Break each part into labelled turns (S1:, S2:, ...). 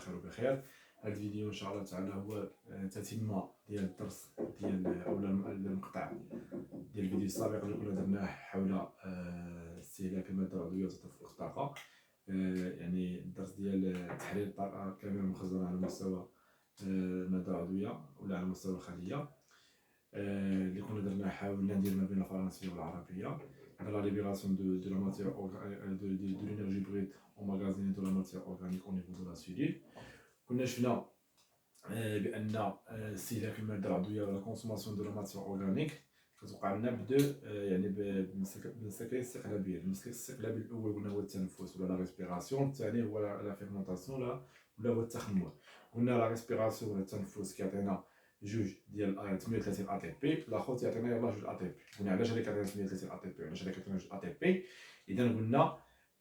S1: خير وبخير. هذا الفيديو ان شاء الله تعالى هو تتمه ديال الدرس ديال اولا المقطع ديال الفيديو السابق اللي كنا درناه حول استهلاك الماده العضويه وتدفق الطاقه. يعني الدرس ديال تحليل الطاقه كامله المخزنه على مستوى الماده العضويه ولا على مستوى الخليه، اللي كنا درناه حاولنا ندير ما بين الفرنسيه والعربيه على لا ليبراسيون دو لا ماتيير دو لينيرجي بريت ومغازيني دو لا ماتيير اورغانيك او نيفو دو لا سيلول. كنا شفنا بان استهلاك الماده العضويه ولا كونسوماسيون دو لا ماتيير اورغانيك كتوقع لنا بدو يعني بمسلكين استقلابيين. المسلك الاستقلابي الاول قلنا هو التنفس ولا لا ريسبيراسيون، الثاني هو لا فيرمونطاسيون ولا هو التخمر. قلنا لا ريسبيراسيون ولا التنفس كيعطينا جوج ديال 38 ا تي بي، الاخر تيعطينا يلاه جوج ا تي بي. قلنا علاش هذيك كيعطينا 38 ا تي بي وعلاش هذيك كيعطينا جوج ا تي بي. اذا قلنا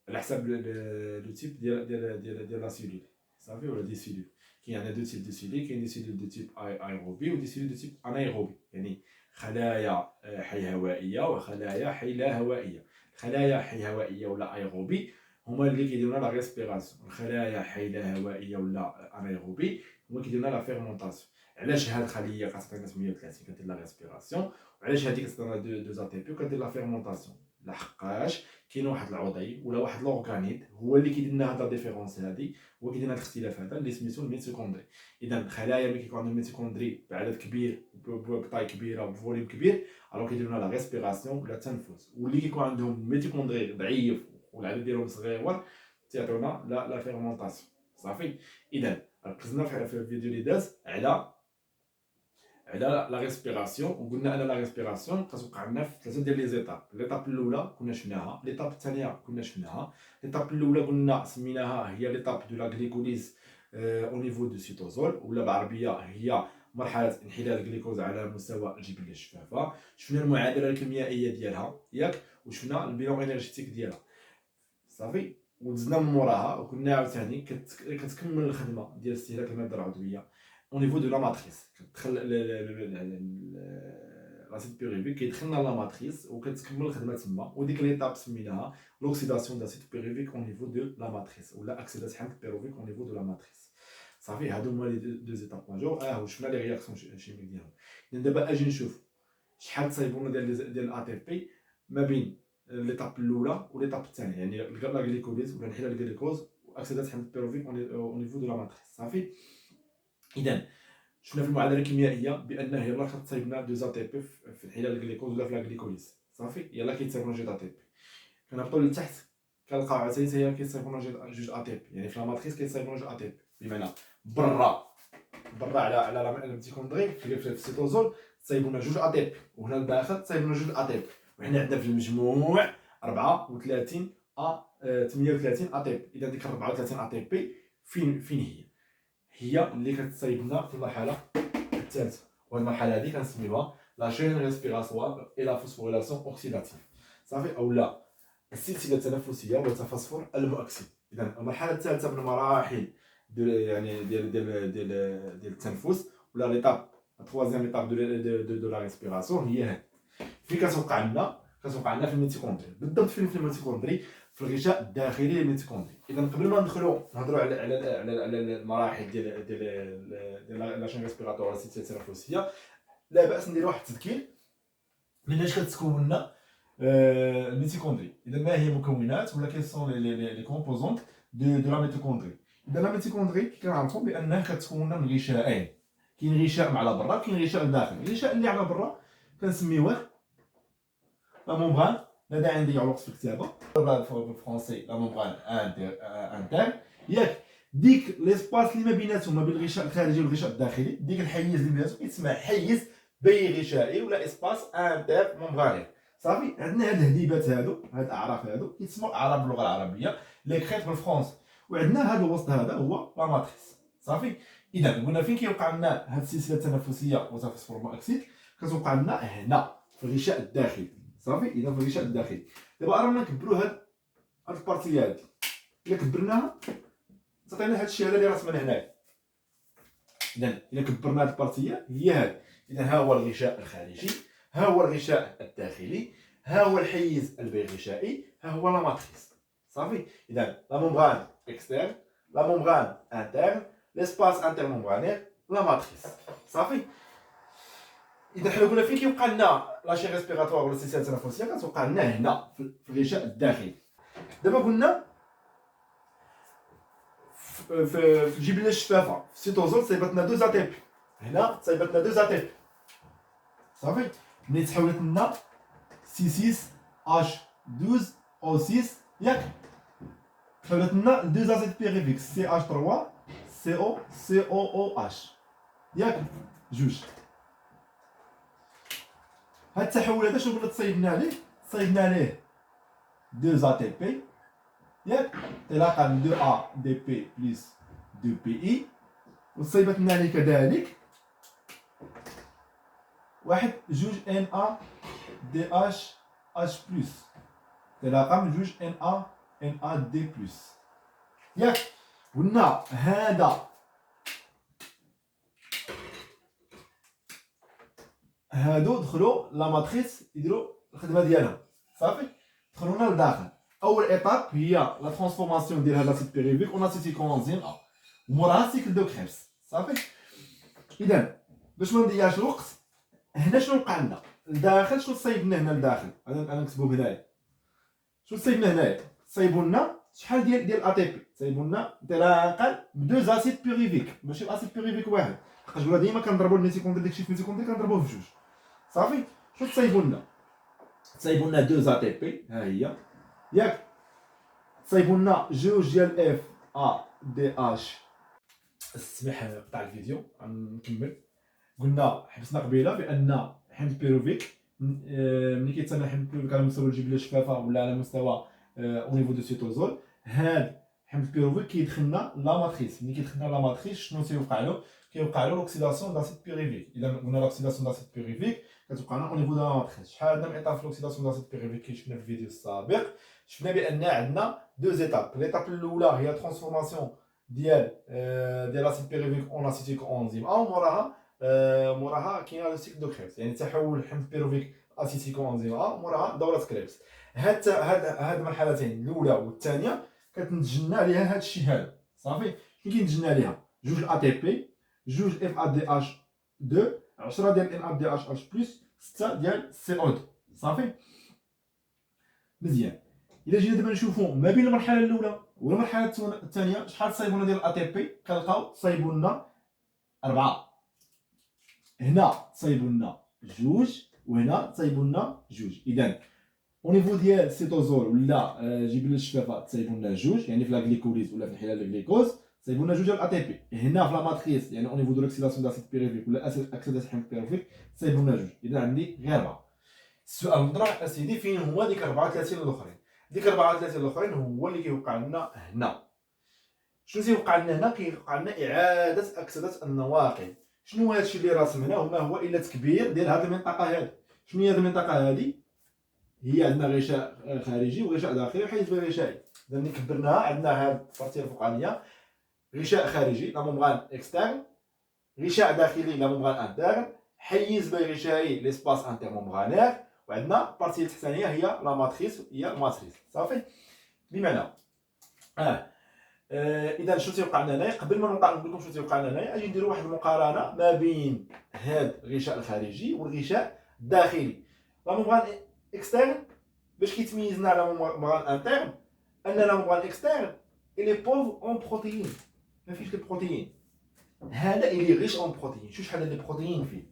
S1: على حسب لو تيب ديال لا سيلول صافي ولا دي سيلول. كاين عندنا دو تيب دو سيلول، كاين دي سيلول دو تيب ايروبي ودي سيلول دو تيب انايروبي، يعني خلايا حي هوائيه وخلايا حي لا هوائيه. الخلايا حي هوائيه ولا ايروبي هما اللي كيديروا لا ريسبيراسيون، الخلايا حي لا هوائيه ولا انايروبي هما كيديروا لا فيرمونطاسيون. علاش هاد الخليه كتعطينا 38 كدير لا ريسبيراسيون وعلاش هذيك كتعطينا 2 ا تي بي وكدير لا فيرمونطاسيون؟ لحقاش كاين واحد العضي ولا واحد لورغانيت هو اللي كيدير لنا هاد لا ديفيرونس هادي، هو كيدير لنا الاختلاف هذا اللي سميتو الميتوكوندري. اذا الخلايا ملي كيكون عندهم الميتوكوندري بعدد كبير بطاي كبيره وبفوليوم كبير الو كيديروا لنا لا ريسبيراسيون ولا التنفس، واللي كيكون عندهم الميتوكوندري ضعيف والعدد ديالهم صغير تيعطيونا لا فيرمونطاسيون صافي. اذا ركزنا في الفيديو اللي داز على لا ريسبيراسيون، وقلنا ان لا ريسبيراسيون كتوقع لنا في ثلاثه ديال لي زيتاب. ليطاب الاولى كنا شفناها، ليطاب الثانيه كنا شفناها. ليطاب الاولى قلنا سميناها هي ليطاب دو لا غليكوليز او نيفو دو سيتوزول، ولا بالعربيه هي مرحله انحلال الجليكوز على مستوى الجبله الشفافه. شفنا المعادله الكيميائيه ديالها ياك، وشفنا البيلون انرجيتيك ديالها صافي، ودزنا من موراها وكنا عاوتاني كتكمل الخدمه ديال استهلاك الماده العضويه او نيفو دو لا ماتريس. كتدخل لاسيد بيروفيك كيدخلنا لا ماتريس وكتكمل الخدمه تما، وديك ليطاب سميناها لوكسيداسيون داسيد بيروفيك او نيفو دو لا ماتريس ولا اكسيدات حمض بيروفيك او نيفو دو لا ماتريس صافي. هادو هما لي دو زيتاب ماجور. وشفنا لي رياكسيون شيميك ديالهم. دابا اجي نشوف شحال تصايبونا ديال الا تي بي ما بين ليطاب الاولى وليطاب الثانيه، يعني لا غليكوليز ولا انحلال الجليكوز واكسيدات حمض بيروفيك او نيفو دو لا ماتريس صافي. اذا شفنا في المعادله الكيميائيه بان يلاه كتصايبنا 2 ا تي بي في انحلال الجليكوز ولا في لا غليكوليز صافي، يلاه كيتصايبنا 2 ا تي بي. كنهبطوا لتحت كنلقاو عاوتاني هي كيتصايبنا 2 ا تي بي، يعني في لا ماتريس كيتصايبنا 2 ا تي بي، بمعنى برا على الميتوكوندري في السيتوزول تصايبونا 2 ا تي بي، وهنا لداخل تصايبونا 2 ا تي بي، وحنا عندنا في المجموع 34 38 ا تي بي. اذا ديك 34 ا تي بي فين هي اللي كتصايبنا في المرحله الثالثه، وهاد المرحله هذه كنسميوها لا شين ريسبيراتوار اي لا فوسفوريلاسيون اوكسيداتيف صافي، اولا السلسله التنفسيه والتفسفر المؤكسد. اذا المرحله الثالثه من مراحل يعني ديال التنفس ولا ليطاب الثوازيام ليطاب دو لا ريسبيراسيون هي هاد. فين كتوقع لنا في الميتوكوندري بالضبط، في الميتوكوندري في الغشاء الداخلي للميتوكوندري. اذا قبل ما ندخلوا نهضروا على المراحل ديال لا شين ريسبيراتوار ولا السلسله التنفسيه، لا باس ندير واحد التذكير مناش كتكون لنا الميتوكوندري. اذا ما هي مكونات ولا كي سون لي كومبوزونت دو لا ميتوكوندري؟ اذا لا ميتوكوندري كنعرفوا بانها كتكون من غشاءين، كاين غشاء على برا وكاين غشاء داخل. الغشاء اللي على برا كنسميوه لا ممبران، لا داعي نضيعوا الوقت في الكتابه بالفرونسي، لا ممبران انتر ياك. ديك ليسباس اللي ما بيناتهم ما بين الغشاء الخارجي والغشاء الداخلي، ديك الحيز اللي بيناتهم كيتسمى حيز بي غشائي ولا اسباس انتر ممبراني صافي. عندنا هاد الهديبات هادو، هاد الاعراف هادو كيتسموا اعراف باللغه العربيه لي كريت بالفرونسي، وعندنا هذا الوسط هذا هو لا ماتريس صافي. اذا قلنا فين كيوقع لنا هاد السلسله التنفسيه وتفسفر المؤكسد؟ كتوقع لنا هنا في الغشاء الداخلي صافي. اذا في الغشاء الداخلي دابا رانا نكبروا هاد البارتيه هادي، الا كبرناها تعطينا هاد الشيء هذا اللي رسمنا هنايا. اذا الا كبرنا هاد البارتيه هي هاد. اذا ها هو الغشاء الخارجي، ها هو الغشاء الداخلي، ها هو الحيز البيغشائي، ها هو لا ماتريس صافي. اذا لا ممبران اكسترن، la membrane interne, l'espace intermembranaire, la matrice. صافي. إذا حنا قلنا فين كيوقع لنا لاشي ريسبيراتوار ولا السلسلة التنفسية كتوقع لنا هنا في الغشاء الداخلي. دابا قلنا في الجبلة الشفافة في السيتوزول تصايبت لنا 2 ATP. هنا تصايبت لنا 2 ATP. صافي. ملي تحولت لنا C6H12O6 ياك تحولت لنا 2 ازيد بيريفيك CH3 COOH ياك جوج. هاد التحول هذا شنو قلنا تصايبنا ليه؟ تصايبنا ليه 2 ATP ياك علاقة من 2 ADP بلس 2 PI وتصايبت لنا ليه كذلك واحد جوج NADH H بلس علاقة من جوج NAD بلس ياك. قلنا هادو دخلوا لا ماتريس يديروا الخدمه ديالهم. صافي دخلوا لنا لداخل. اول ايطاب هي لا ترانسفورماسيون ديال هاد لاسيد بيريفيك اون اسيتيكونزيم ا وموراها سيكل دو كريبس. صافي. اذا باش ما نضيعش الوقت هنا شنو وقع لنا لداخل؟ شنو صايبنا هنا لداخل؟ انا نكتبو هنايا. شنو صايبنا هنايا؟ صايبوا لنا شحال ديال ا تي بي؟ صايبوا لنا انطلاقا ب 2 اسيد بيريفيك ماشي باسيد بيريفيك واحد، حيت قلنا ديما كنضربوا الميتيكوندري داكشي في الميتيكوندري كنضربوه في جوج. صافي. شنو تصايبوا لنا؟ تصايبوا لنا 2 ا تي بي ها هي ياك. تصايبوا لنا جوج ديال اف ا دي اش. اسمح قطع الفيديو نكمل. قلنا حبسنا قبيله بان حمض بيروفيك ملي كيتسنى حمض بيروفيك على مستوى الجبله الشفافه ولا على مستوى او نيفو دو سيتوزول، هاد حمض بيروفيك كيدخلنا لا ماتريس. ملي كيدخلنا لا ماتريس شنو تيوقع له؟ كيوقع له لوكسيداسيون داسيد بيروفيك. اذا قلنا لوكسيداسيون داسيد بيروفيك كتوقع لنا او نيفو دو لا ماتريس. شحال عندنا من ايطاب في لوكسيداسيون داسيد بيروفيك كي شفنا في الفيديو السابق؟ شفنا بان عندنا 2 ايطاب. الايطاب الاولى هي ترانسفورماسيون ديال لاسيد بيروفيك اون اسيتيك اونزيم او موراها كاينه لو سيكل دو كريبس، يعني تحول حمض بيروفيك اسيتيكون انزيم موراها دوره كريبس. هاد المرحلتين الاولى والثانيه كتنتج لنا عليها هاد الشيء هذا. صافي. شنو كينتج لنا عليها؟ جوج ا تي بي، جوج اف ا دي اش 2، 10 ديال ان ا دي اش اش بلس، 6 ديال سي او 2. صافي. مزيان. الا جينا دابا نشوفوا ما بين المرحله الاولى والمرحله الثانيه شحال صايبوا لنا ديال الا تي بي، كنلقاو صايبوا لنا 4. هنا تصايبوا لنا جوج وهنا تصايبوا لنا جوج. اذا او نيفو ديال السيتوزول ولا جبل الشفافه تصايبوا لنا جوج، يعني في لا غليكوليز ولا في انحلال الجليكوز تصايبوا لنا جوج ديال الاي تي بي. هنا في لا ماتريس يعني او نيفو دو لوكسيداسيون داسيد بيروفيك ولا اكسيداسيون حمض بيروفيك تصايبوا لنا جوج. اذا عندي غير 4. السؤال مطرح اسيدي فين هما ديك 34 الاخرين؟ ديك 34 الاخرين هو اللي كيوقع لنا هنا. شنو تيوقع لنا هنا؟ كيوقع لنا اعاده اكسده النواقل. شنو هادشي اللي راسمناه وما هو الا تكبير ديال هذه المنطقه هذه؟ شنو هي هذه المنطقه هذه؟ هي عندنا غشاء خارجي وغشاء داخلي وحيز بين غشائي. اذا ملي كبرناها عندنا هاد البارتيه الفوقانيه غشاء خارجي لا ممبران اكسترن، غشاء داخلي لا ممبران انترن، حيز بين غشائي ليسباس انترممبرانير، وعندنا البارتيه التحتانيه هي لا ماتريس هي الماتريس. صافي. بمعنى اذا شنو تيوقع لنا هنايا؟ قبل ما نقول لكم شنو تيوقع لنا هنايا اجي نديروا واحد المقارنه ما بين هذا الغشاء الخارجي والغشاء الداخلي. لا ممبران اكسترن باش كيتميزنا على ممبران انترن ان لا ممبران اكسترن الي بوف اون بروتيين، ما فيش البروتيين. هذا الي ريش اون بروتيين. شوف شحال ديال البروتيين فيه.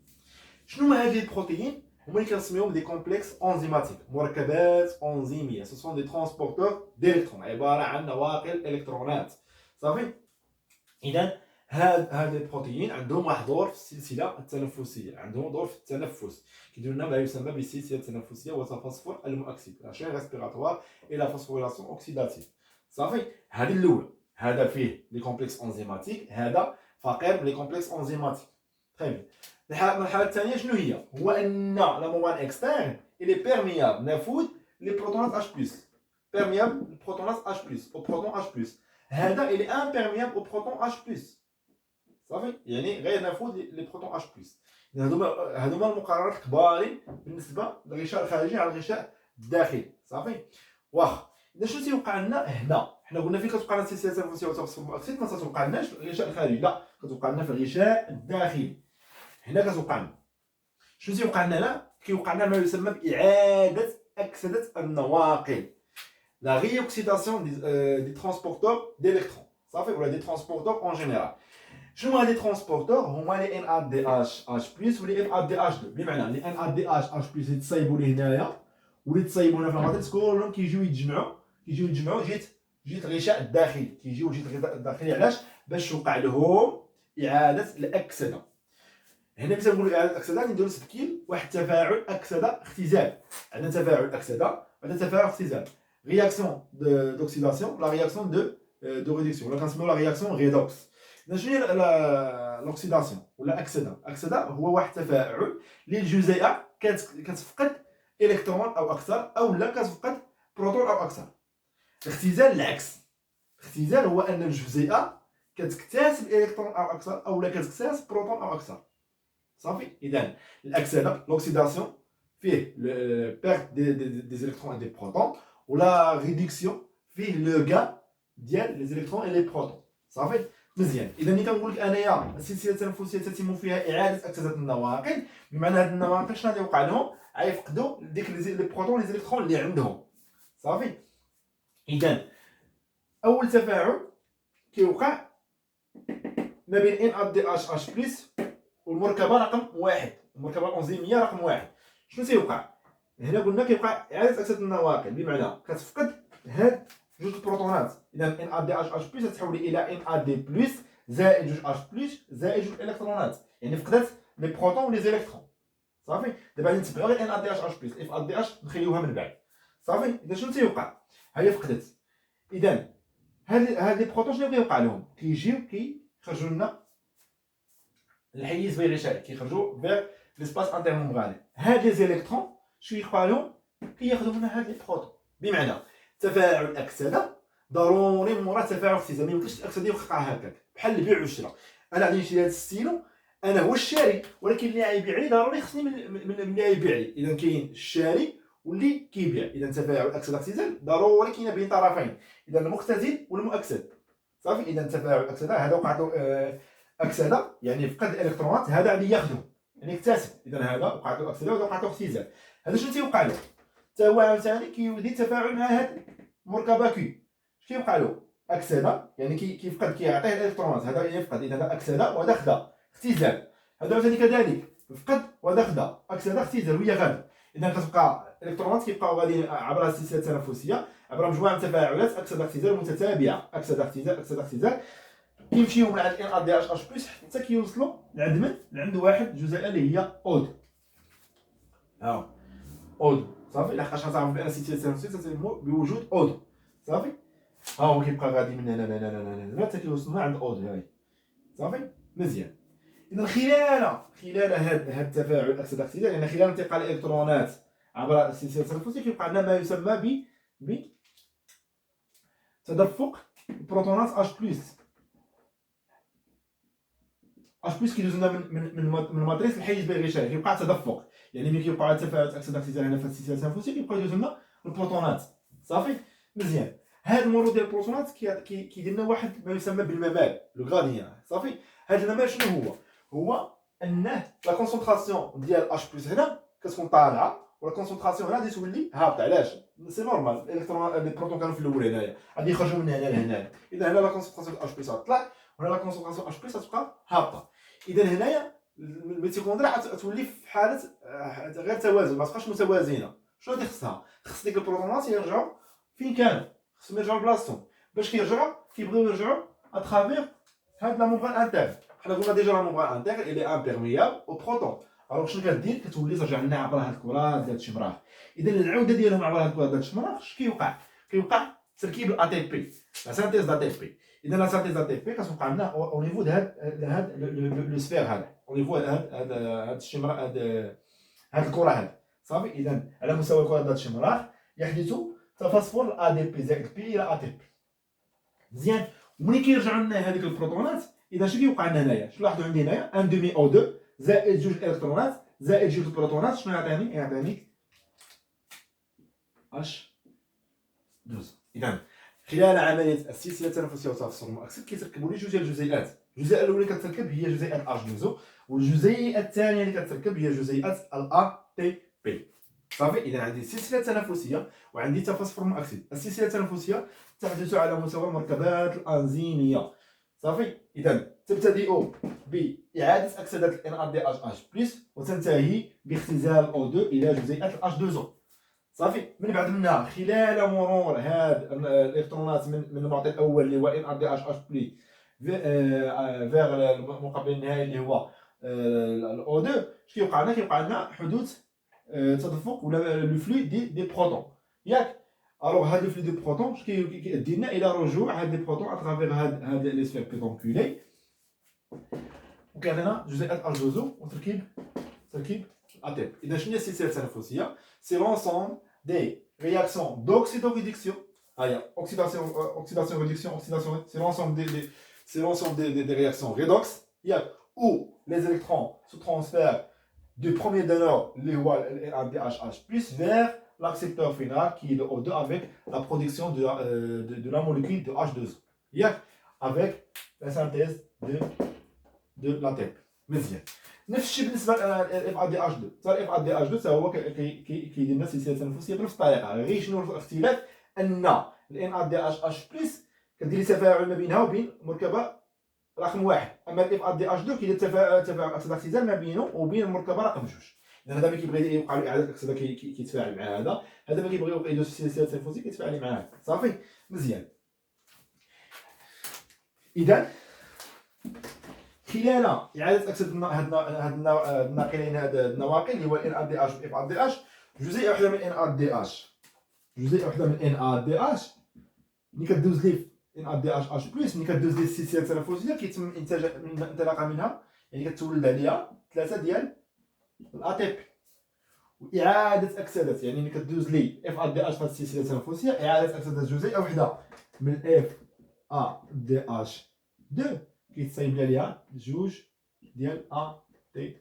S1: شنو هما هذه البروتيين؟ هما اللي كنسميوهم دي كومبلكس انزيماتيك، مركبات انزيميه. سو سون دي ترانسبورتور ديليكترون، عباره عن نواقل الكترونات. صافي. اذا هاد البروتيين عندهم واحد دور في السلسله التنفسيه، عندهم دور في التنفس، كيديروا لنا ما يسمى بالسلسله التنفسيه وتفاصفر المؤكسد، لا شين ريسبيراتوار الى فوسفوريلاسيون اوكسيداتيف. صافي. هذه الاولى، هذا فيه لي كومبلكس انزيماتيك، هذا فقير بلي كومبلكس انزيماتيك. طيب المرحله الثانيه شنو هي؟ هو ان لا موان اكسترن الي بيرميابل نفوذ لي بروتونات اش بلس، بيرميابل البروتونات اش بلس او بروتون اش بلس. هذا الي امبيرميابل او بروتون اش بلس. صافي. يعني غير نفوذ لي بروتون اش بلس. هذوما المقارنات الكبارين بالنسبه للغشاء الخارجي على الغشاء الداخلي. صافي. واخا اذا شنو تيوقع لنا هنا؟ حنا قلنا فين كتوقع لنا السلسله التنفسيه وتوصل الاكسيد، ما تتوقع لناش في الغشاء الخارجي، لا كتوقع لنا في الغشاء الداخلي. هنا كتوقع لنا شنو تيوقع لنا هنا؟ كيوقع لنا ما يسمى باعاده اكسده النواقل، لا ريوكسيداسيون دي ترانسبورتور ديليكترون صافي، ولا دي ترانسبورتور اون جينيرال. شنو هما لي ترانسبورتور؟ هما لي ان ا دي اش بلس ولي ان ا دي اش 2، بمعنى لي ان ا دي اش بلس اللي تصايبوا لي هنايا واللي تصايبوا هنا في الماتريكس كلهم كيجيو يتجمعوا جيت الغشاء الداخلي، كيجيو جيت الغشاء الداخلي. علاش؟ باش توقع لهم اعاده الاكسده. هنا ملي تنقولوا اعاده الاكسده نديروا تذكير واحد التفاعل اكسده اختزال. عندنا تفاعل اكسده وعندنا تفاعل اختزال، رياكسيون دوكسيداسيون لا رياكسيون دو ريدكسيون، ولا كنسميوها لا رياكسيون ريدوكس. شنو هي لوكسيداسيون ولا اكسده؟ اكسده هو واحد التفاعل اللي الجزيئه كتفقد الكترون او اكثر، او لا كتفقد بروتون او اكثر. الاختزال العكس، الاختزال هو ان الجزيئه كتكتسب الكترون او اكثر، او لا كتكتسب بروتون او اكثر صافي. اذا الاكسده لوكسيداسيون فيه بيرت دي زيليكترون اي دي بروتون، ولا ريدكسيون فيه لو غان ديال لي زيليكترون اي لي بروتون صافي. مزيان. اذا ملي كنقول لك انايا السلسله التنفسيه تتم فيها اعاده اكسده النواقل، بمعنى هاد النواقل شنو غادي يوقع لهم؟ غيفقدوا ديك لي بروتون لي زيليكترون اللي عندهم صافي. اذا اول تفاعل كيوقع ما بين ان ا دي اش بلس والمركبه رقم واحد، المركبه الانزيميه رقم واحد. شنو تيوقع هنا؟ قلنا كيوقع اعاده اكسده النواقل، بمعنى كتفقد هاد جوج البروتونات. اذا ان ا دي اش بلس تتحول الى ان ا دي بلس زائد جوج اش بلس زائد جوج الكترونات، يعني فقدت لي بروتون ولي زيليكترون صافي. دابا غادي نتبعوا غير ان ا دي اش بلس، اف ا دي اش نخليوها من بعد صافي. اذا شنو تيوقع؟ ها هي فقدت. اذا هاد لي بروتون شنو كيوقع لهم؟ كيجيو كيخرجوا لنا الحيز بين الغشاء، كيخرجوا فيغ ليسباس انترممبراني. هاد لي زيليكترون شنو يوقع لهم؟ كياخذوا منا هاد لي بروتون. بمعنى تفاعل الاكسده ضروري مورا تفاعل اختزال، ما يمكنش الاكسده يوقع هكاك بحال البيع والشراء. انا غادي نشري هاد الستيلو، انا هو الشاري، ولكن اللي غيبيع لي ضروري خصني من اللي غيبيع لي. اذا كاين الشاري واللي كيبيع، اذا تفاعل اكسده اختزال ضروري كاين بين طرفين، اذا المختزل والمؤكسد صافي. اذا تفاعل الاكسده هذا وقعت اكسده يعني فقد الالكترونات، هذا غادي ياخذو يعني اكتسب. اذا هذا وقعت له اكسده وهذا وقعت له اختزال. هذا شنو تيوقع له؟ حتى هو عاوتاني كيولي التفاعل مع هاد المركبه كي اش كيوقع له؟ اكسده يعني كيفقد، كيعطيه الالكترونات، هذا يفقد، اذا هذا اكسده وهذا خدا اختزال. هذا عاوتاني كذلك فقد وهذا خدا اكسده اختزال وهي غادا. اذا كتبقى الالكترونات كيبقاو غاديين عبر السلسله التنافسيه عبر مجموعه من التفاعلات اكسده اختزال متتابعه، اكسده اختزال اكسده اختزال، كيمشيو من عند ان ا دي اش بلس حتى كيوصلوا لعند من؟ لعند واحد جزيئه اللي هي اود. ها اود صافي. لحقاش غتعرفوا بان السلسله التنافسيه تتم بوجود اود صافي. ها هو كيبقى غادي من هنا لهنا حتى كيوصلنا عند اود هاي صافي. مزيان. اذا خلال هذا التفاعل اكسده اختزال، يعني خلال انتقال الالكترونات عبر السلسله التنافسيه كيوقع لنا ما يسمى ب تدفق البروتونات اش بلس. اش بلس كيدوز لنا من الماتريس للحيز بين الغشاء، كيوقع تدفق. يعني ملي كيوقع تفاعل اكسده اختزال هنا في السلسله التنافسيه كيبقاو يدوز لنا البروتونات صافي. مزيان. هذا المرور ديال البروتونات كيدير لنا واحد ما يسمى بالممال لو غاديان صافي. هذا الممال شنو هو انه لا كونسونطراسيون ديال اش بلس هنا كتكون طالعه، ولا كونسونطراسيون هنا غادي تولي هابطه. علاش؟ سي نورمال، الالكترون لي بروتون كانوا في الاول هنايا غادي يخرجوا من هنا لهنا. اذا هنا لا كونسونطراسيون اش بلس غتطلع، وهنا لا كونسونطراسيون اش بلس غتبقى هابطه. اذا هنايا الميتوكوندريا غتولي في حاله غير توازن، ما تبقاش متوازنه. شنو غادي خصها؟ خص ديك البروتونات يرجعوا فين كانوا، خصهم يرجعوا لبلاصتهم. باش كيرجعوا كيبغيو يرجعوا اترافير هاد لا ممبران انتيغ. حنا قلنا ديجا لا ممبران انتيغ اللي امبيرميابل او بروتون. الوغ شنو كدير؟ كتولي ترجع لنا عبر هاد الكرات ديال الشمراخ. اذا العوده ديالهم عبر هاد الكرات ديال الشمراخ اش كيوقع تركيب الاي تي بي، لا سانتيز دا تي بي. اذا لا سانتيز دا تي بي كتوقع لنا او نيفو د هاد لو سفير هذا، او نيفو هاد الشمراخ، هاد الكره هاد صافي. اذا على مستوى الكره ديال الشمراخ يحدث تفاصفر الاي دي بي زائد بي الى اي تي بي. مزيان. وملي كيرجعوا لنا هذيك البروتونات، اذا شنو كيوقع لنا هنايا؟ شنو لاحظوا عندي هنايا؟ ان دومي او 2 زائد جوج الكترونات زائد جوج البروتونات، شنو يعطيني؟ يعطيني اش 12. اذا خلال عمليه السلسله التنافسيه والتفاصيل اكسيد كيتركبوا لي جوج ديال الجزيئات. الجزيئه الاولى اللي كتركب هي جزيئه H2O، والجزيئه الثانيه اللي كتركب هي جزيئه ATP. صافي. اذا عندي سلسله تنافسيه وعندي تفاصيل اكسيد. السلسله التنافسيه تحدث على مستوى المركبات الانزيميه. صافي. اذا تبتدئ باعاده اكسده NADH+ وتنتهي باختزال O2 الى جزيئه H2O. صافي. من بعد منها خلال مرور هاد الالكترونات من المعطي الاول اللي هو NADH+ فيغ المقابل النهائي اللي هو الاو 2، اش كيوقع لنا؟ كيوقع لنا حدوث تدفق ولا لو فلو دي بروتون، ياك. الوغ هاد لو فلو دي بروتون اش كيدي لنا الى رجوع هاد لي بروتون اترافيغ هاد لي سفير بيدونكولي، وكاين لنا جزيئات H2O وتركيب ATP. اذا شنو هي السلسله التنافسيه؟ سي لونسومبل دي رياكسيون d'oxydoréduction. Oxydation, réduction, oxydation, c'est l'ensemble des réactions redox, où les électrons se transfèrent du premier donneur, le NADH+, vers l'accepteur final qui est le O2 avec la production de la molécule de H2O, avec la synthèse de l'ATP. مزيان. نفس الشيء بالنسبه للاف ا دي اش 2. حتى الاف ا دي اش 2 حتى هو كيدير لنا سلسله تنافسيه بنفس الطريقه، غير شنو الاختلاف؟ ان الان ا دي اش بلس كدير تفاعل ما بينها وبين مركبه رقم واحد، اما الاف ا دي اش 2 كيدير تفاعل اكسده اختزال ما بينه وبين المركبه رقم جوج. اذا هذا ملي كيبغي يوقع له اعاده اكسده كيتفاعل مع هذا ملي كيبغي يوقع له السلسله التنافسيه كيتفاعل مع هذا. صافي. مزيان. اذا خلال اعاده اكسده هاد الناقلين، هاد النواقل اللي هو ان ا دي اش و اف ا دي اش، جزيئه وحده من ان ا دي اش، ملي كدوز لي ان ا دي اش بلس، ملي كدوز لي السلسله التنافسيه كيتم انتاج انطلاقا منها، يعني كتولد عليها 3 ديال الاتيب. واعاده اكسده، يعني ملي كدوز لي اف ا دي اش في السلسله التنافسيه، اعاده اكسده جزيئه وحده من اف ا دي اش 2 كيتصايب ليها جوج ديال ا تي بي.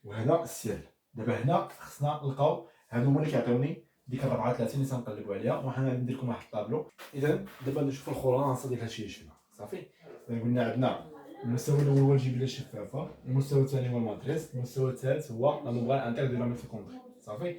S1: وهذا السر. دابا هنا خصنا نلقاو هادو هما اللي كيعطيوني ديك 34 اللي تنقلبوا عليها، وحنا ندير لكم واحد الطابلو. اذا دابا نشوفوا الخلاصه ديال هادشي اللي شفنا. صافي. قلنا عندنا المستوى الاول هو الجبله الشفافه، المستوى الثاني هو الماتريس، المستوى الثالث هو لا ممبران انتير دو لا ميتوكوندري. صافي.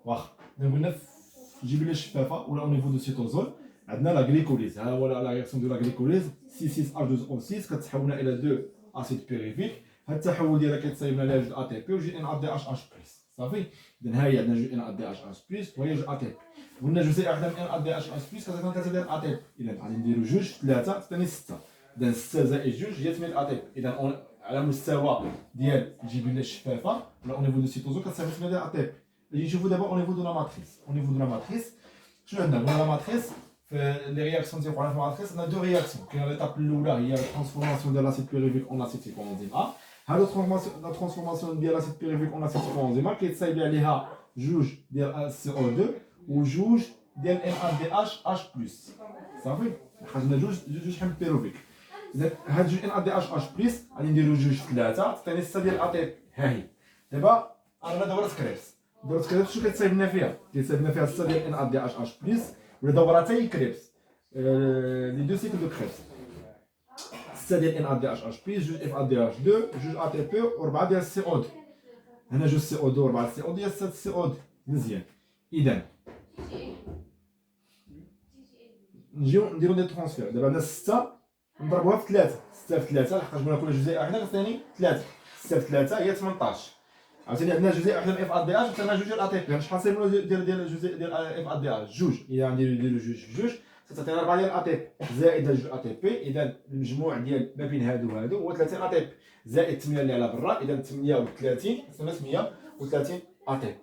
S1: واخا قلنا في الجبله الشفافه ولا او نيفو دو سيتوزول عندنا لا غليكوليز. ها هو لا رياكسيون دو لا غليكوليز، C6H12O6 كتحولنا الى 2 اسيد بيريفيك. هاد التحول ديالها كيتصايب لنا جوج ا تي بي وجوج ان ا دي اش بلس. صافي. اذا ها هي عندنا جوج ان ا دي اش بلس وهي جوج ا تي بي. قلنا جزيئه واحده من ان ا دي اش بلس كتعطينا 3 ديال ا تي بي. اذا غادي نديرو جوج في 3 تعطيني 6. اذا 6 زائد جوج هي 8 ا تي بي. اذا على مستوى ديال الجبله الشفافه ولا او نيفو دو سيتوزو كتساوي 8 ديال ا تي بي. نجي نشوفو دابا او نيفو دو لا ماتريس. شنو عندنا؟ قلنا لا ماتريس في لي رياكسيون ديال في الماتريس عندنا دو رياكسيون. كاين ليطاب الاولى هي الترانسفورماسيون ديال لاسيد بيريفيك اون اسيد كوانزيم ا. هاد لا ترانسفورماسيون ديال لاسيد بيريفيك اون اسيد كوانزيم ا كيتصايب عليها جوج ديال سي او 2 وجوج ديال ان ا دي اش بلس. صافي. خرجنا جوج حمض بيروفيك. اذا هاد جوج ان ا دي اش بلس غادي نديرو جوج في 3 تعطيني 6 ديال ا تي بي. ها هي. دابا انا دوره كريبس. شنو كيتصايب لنا فيها؟ كيتصايب لنا فيها 6 ديال ان ا دي اش بلس ولا دورتي كريبس. لي دو سيكل دو كريبس. 6 ديال ان ا دي اش بلس، جوج اف ا دي اش 2، جوج ا تي بي و4 ديال السي او 2. هنا جوج سي او 2 و4 سي او 2 ديال 6 سي او 2. مزيان. اذا نجيو نديرو دي ترونسفير. دابا عندنا 6 نضربوها في 3، 6 في 3 لحقاش قلنا كل جزيئه واحده كتعطيني 3. 6 في 3 هي 18. عاوتاني عندنا جزيئه واحده من اف ا دي اش وعندنا جوج ديال ا تي بي. شحال صايبوا ديال الجزيء ديال اف ا دي اش؟ جوج. اذا نديرو جوج في جوج تعطينا 4 ديال ا تي بي زائد جوج ا تي بي. اذا المجموع ديال ما بين هادو وهادو هو 30 ا تي بي زائد 8 اللي على برا. اذا 38 830 ا تي بي.